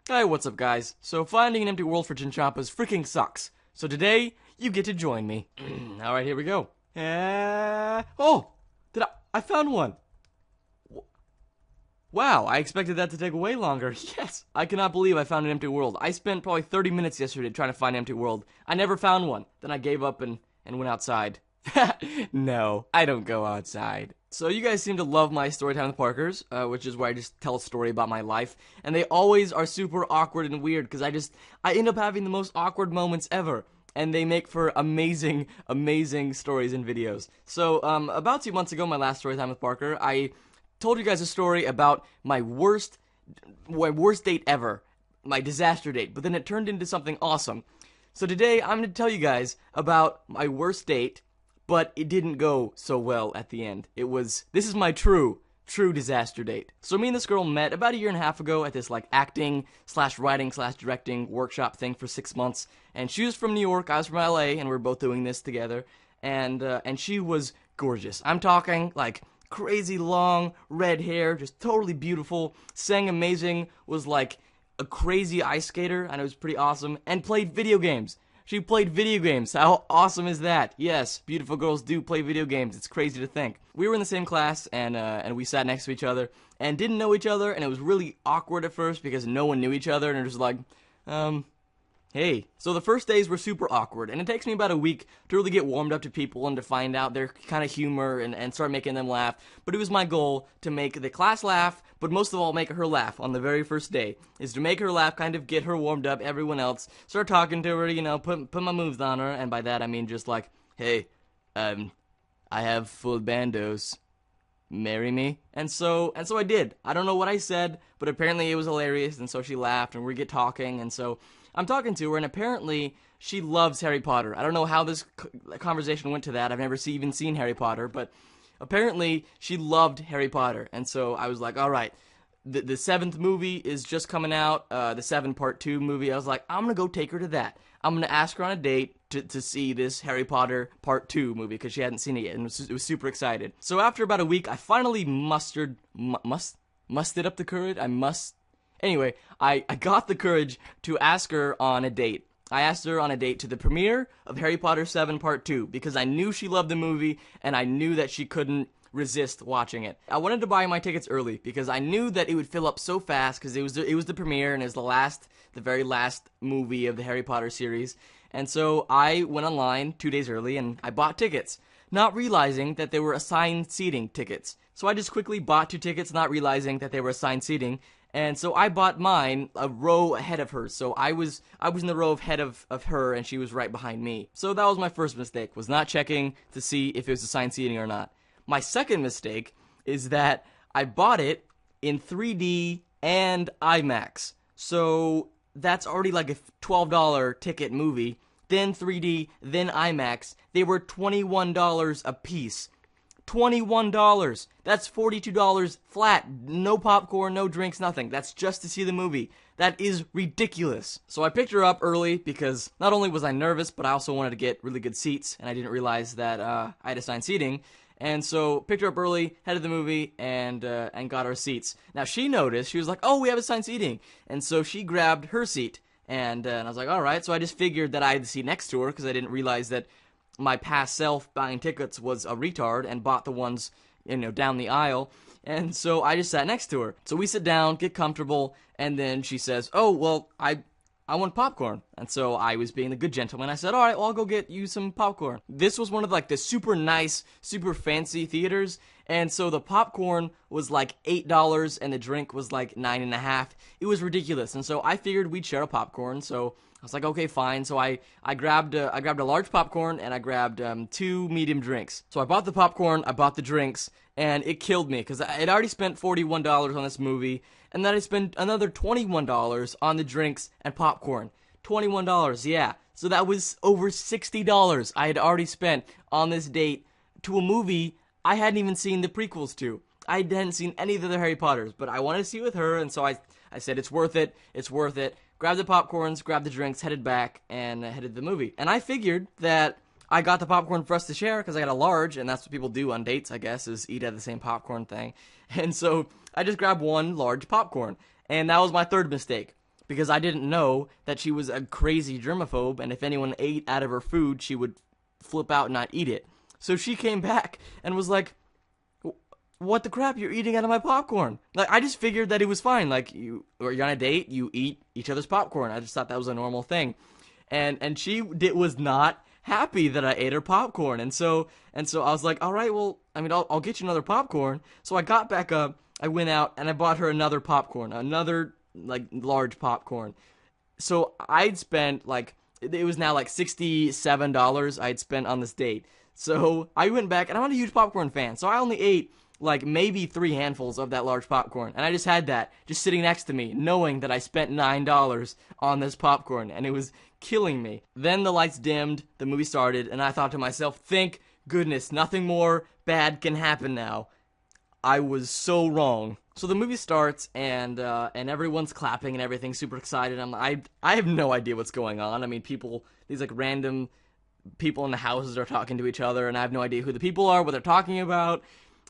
Hey, what's up, guys? So finding an empty world for Chinchompas freaking sucks. So today, you get to join me. Alright, here we go. Oh! I found one! Wow, I expected that to take way longer. Yes! I cannot believe I found an empty world. I spent probably 30 minutes yesterday trying to find an empty world. I never found one. Then I gave up and went outside. No, I don't go outside. So you guys seem to love my Storytime with Parkers, which is where I just tell a story about my life, and they always are super awkward and weird, because I end up having the most awkward moments ever, and they make for amazing, amazing stories and videos. So, about 2 months ago, my last Storytime with Parker, I told you guys a story about my worst date ever, my disaster date, but then it turned into something awesome. So today, I'm going to tell you guys about my worst date, but it didn't go so well at the end. This is my true disaster date. So me and this girl met about 1.5 years ago at this acting / writing / directing workshop thing for 6 months. And she was from New York, I was from LA, and we were both doing this together. And she was gorgeous. I'm talking crazy long red hair, just totally beautiful, sang amazing, was like a crazy ice skater, and it was pretty awesome, and played video games. She played video games. How awesome is that? Yes, beautiful girls do play video games. It's crazy to think. We were in the same class, and we sat next to each other, and didn't know each other, and it was really awkward at first because no one knew each other, and it was like, hey. So the first days were super awkward, and it takes me about a week to really get warmed up to people and to find out their kind of humor and start making them laugh. But it was my goal to make the class laugh, but most of all make her laugh on the very first day, is to make her laugh, kind of get her warmed up, everyone else, start talking to her, put my moves on her, and by that I mean just like, hey, I have full bandos. Marry me? And so I did. I don't know what I said, but apparently it was hilarious, and so she laughed, and we get talking, and so I'm talking to her, and apparently she loves Harry Potter. I don't know how this conversation went to that. I've never even seen Harry Potter, but apparently she loved Harry Potter, and so I was like, all right, the 7th movie is just coming out, the 7 Part 2 movie. I was like, I'm going to go take her to that. I'm going to ask her on a date to see this Harry Potter Part 2 movie, because she hadn't seen it yet, and was super excited. So after about a week, I finally mustered up the courage? Anyway, I got the courage to ask her on a date. I asked her on a date to the premiere of Harry Potter 7 Part 2, because I knew she loved the movie, and I knew that she couldn't resist watching it. I wanted to buy my tickets early, because I knew that it would fill up so fast, because it was the premiere, and it was the very last movie of the Harry Potter series. And so I went online 2 days early, and I bought tickets, not realizing that they were assigned seating tickets. So I just quickly bought 2 tickets, not realizing that they were assigned seating. And so I bought mine a row ahead of her. So I was in the row ahead of her, and she was right behind me. So that was my first mistake, was not checking to see if it was assigned seating or not. My second mistake is that I bought it in 3D and IMAX. So that's already like a $12 ticket movie. Then 3D, then IMAX. They were $21 a piece. $21. That's $42 flat. No popcorn, no drinks, nothing. That's just to see the movie. That is ridiculous. So I picked her up early because not only was I nervous, but I also wanted to get really good seats, and I didn't realize that I had assigned seating. And so picked her up early, headed to the movie, and got our seats. Now she noticed, she was like, oh, we have assigned seating. And so she grabbed her seat, and I was like, all right. So I just figured that I had the seat next to her, because I didn't realize that my past self buying tickets was a retard and bought the ones, down the aisle. And so I just sat next to her. So we sit down, get comfortable, and then she says, oh, well, I want popcorn. And so I was being the good gentleman. I said, all right, well, I'll go get you some popcorn. This was one of the super nice, super fancy theaters. And so the popcorn was like $8 and the drink was like $9.50. It was ridiculous. And so I figured we'd share a popcorn. So I was like, okay, fine. So I grabbed a large popcorn, and I grabbed 2 medium drinks. So I bought the popcorn, I bought the drinks, and it killed me because I had already spent $41 on this movie, and then I spent another $21 on the drinks and popcorn. $21, yeah. So that was over $60 I had already spent on this date to a movie I hadn't even seen the prequels to. I hadn't seen any of the other Harry Potters, but I wanted to see it with her, and so I said, it's worth it, it's worth it. Grabbed the popcorns, grabbed the drinks, headed back, and headed to the movie. And I figured that I got the popcorn for us to share, because I got a large, and that's what people do on dates, I guess, is eat at the same popcorn thing. And so I just grabbed one large popcorn, and that was my third mistake. because I didn't know that she was a crazy germaphobe, and if anyone ate out of her food, she would flip out and not eat it. So she came back and was like, what the crap, you're eating out of my popcorn. Like, I just figured that it was fine. Like, you're on a date, you eat each other's popcorn. I just thought that was a normal thing. And she was not happy that I ate her popcorn. And so I was like, all right, well, I mean, I'll get you another popcorn. So I got back up, I went out, and I bought her another popcorn, another, like, large popcorn. So I'd spent, like, it was now like $67 I'd spent on this date. So I went back, and I'm not a huge popcorn fan, so I only ate like maybe 3 handfuls of that large popcorn, and I just had that just sitting next to me, knowing that I spent $9 on this popcorn, and it was killing me. Then the lights dimmed, the movie started, and I thought to myself, thank goodness, nothing more bad can happen now. I was so wrong. So the movie starts, and everyone's clapping and everything, super excited. I have no idea what's going on. I mean, these like random people in the houses are talking to each other, and I have no idea who the people are, what they're talking about.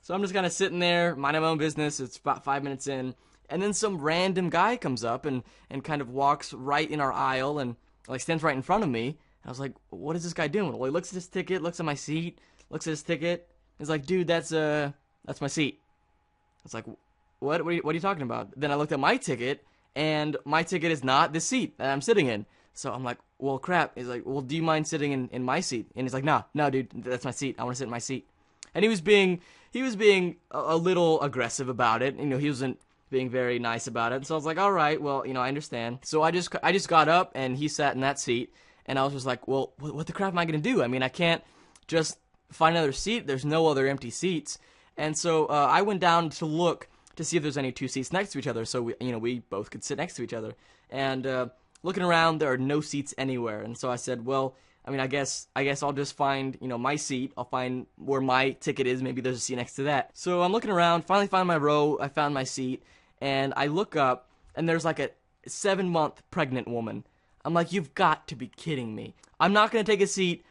So I'm just kind of sitting there, minding my own business. It's about 5 minutes in, and then some random guy comes up and kind of walks right in our aisle and like stands right in front of me. I was like, what is this guy doing? Well, he looks at his ticket, looks at my seat, looks at his ticket. He's like, dude, that's my seat. I was like, what are you talking about? Then I looked at my ticket, and my ticket is not the seat that I'm sitting in. So I'm like, well, crap. He's like, well, do you mind sitting in my seat? And he's like, no, dude, that's my seat. I want to sit in my seat. And he was being a little aggressive about it. You know, he wasn't being very nice about it. So I was like, all right, well, you know, I understand. So I just got up, and he sat in that seat, and I was just like, well, what the crap am I going to do? I mean, I can't just find another seat. There's no other empty seats. And so I went down to look to see if there's any 2 seats next to each other, so we both could sit next to each other. And looking around, there are no seats anywhere. And so I said, well, I mean, I guess I'll just find, my seat. I'll find where my ticket is. Maybe there's a seat next to that. So I'm looking around, finally found my row. I found my seat, and I look up, and there's like a 7-month pregnant woman. I'm like, you've got to be kidding me. I'm not going to take a seat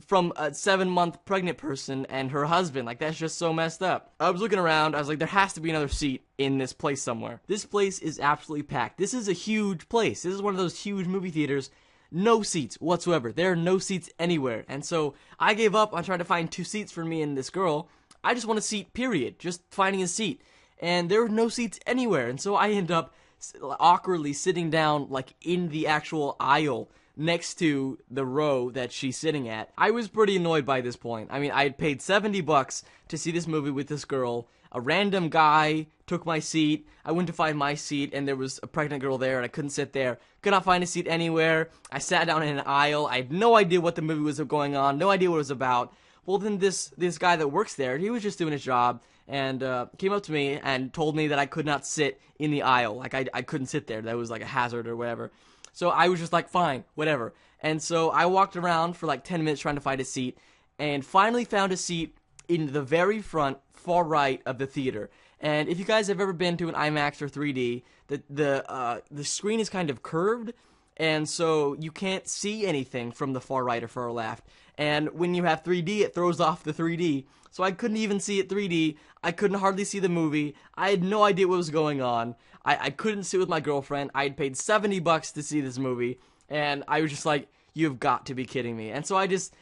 from a 7-month pregnant person and her husband. Like, that's just so messed up. I was looking around. I was like, there has to be another seat in this place somewhere. This place is absolutely packed. This is a huge place. This is one of those huge movie theaters. No seats whatsoever. There are no seats anywhere. And so I gave up on trying to find 2 seats for me and this girl. I just want a seat, period. Just finding a seat. And there were no seats anywhere. And so I end up awkwardly sitting down, like, in the actual aisle next to the row that she's sitting at. I was pretty annoyed by this point. I mean, I had paid $70 to see this movie with this girl. A random guy took my seat. I went to find my seat, and there was a pregnant girl there, and I couldn't sit there. Could not find a seat anywhere. I sat down in an aisle. I had no idea what the movie was going on, no idea what it was about. Well, then this guy that works there, he was just doing his job, and came up to me and told me that I could not sit in the aisle. Like, I couldn't sit there. That was like a hazard or whatever. So I was just like, fine, whatever. And so I walked around for like 10 minutes trying to find a seat, and finally found a seat in the very front, far right of the theater. And if you guys have ever been to an IMAX or 3D, the screen is kind of curved, and so you can't see anything from the far right or far left. And when you have 3D, it throws off the 3D. So I couldn't even see it 3D. I couldn't hardly see the movie. I had no idea what was going on. I couldn't sit with my girlfriend. I had paid $70 to see this movie, and I was just like, you've got to be kidding me. And so I just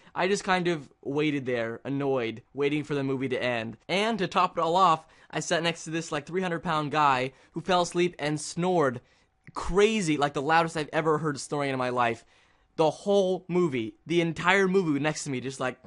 kind of waited there, annoyed, waiting for the movie to end. And to top it all off, I sat next to this like 300-pound guy who fell asleep and snored crazy, like the loudest I've ever heard snoring in my life. The whole movie, the entire movie next to me, just like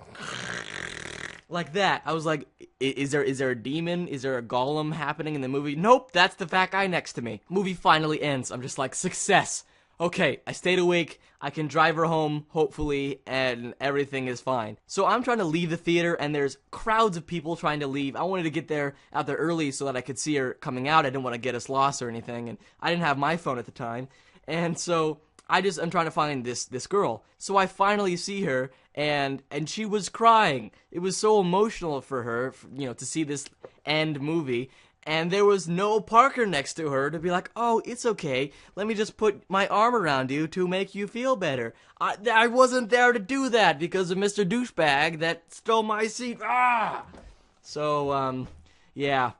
that. I was like, is there a demon? Is there a golem happening in the movie? Nope, that's the fat guy next to me. Movie finally ends. I'm just like, success. Okay, I stayed awake. I can drive her home, hopefully, and everything is fine. So I'm trying to leave the theater, and there's crowds of people trying to leave. I wanted to get out there early so that I could see her coming out. I didn't want to get us lost or anything, and I didn't have my phone at the time. And so I'm trying to find this girl. So I finally see her, and she was crying. It was so emotional for her, to see this end movie. And there was no Parker next to her to be like, oh, it's okay. Let me just put my arm around you to make you feel better. I wasn't there to do that because of Mr. Douchebag that stole my seat. Ah! So, yeah,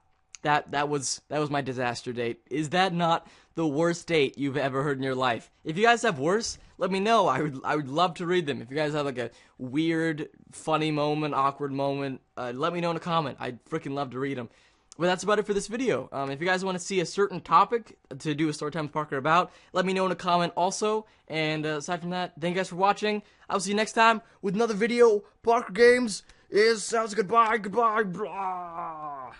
that was my disaster date. Is that not the worst date you've ever heard in your life. If you guys have worse, let me know. I would love to read them. If you guys have like a weird, funny moment, awkward moment, let me know in a comment. I'd freaking love to read them. But that's about it for this video. If you guys want to see a certain topic to do a Storytime with Parker about, let me know in a comment also. And aside from that, thank you guys for watching. I'll see you next time with another video. Parker Games is sounds goodbye, blah.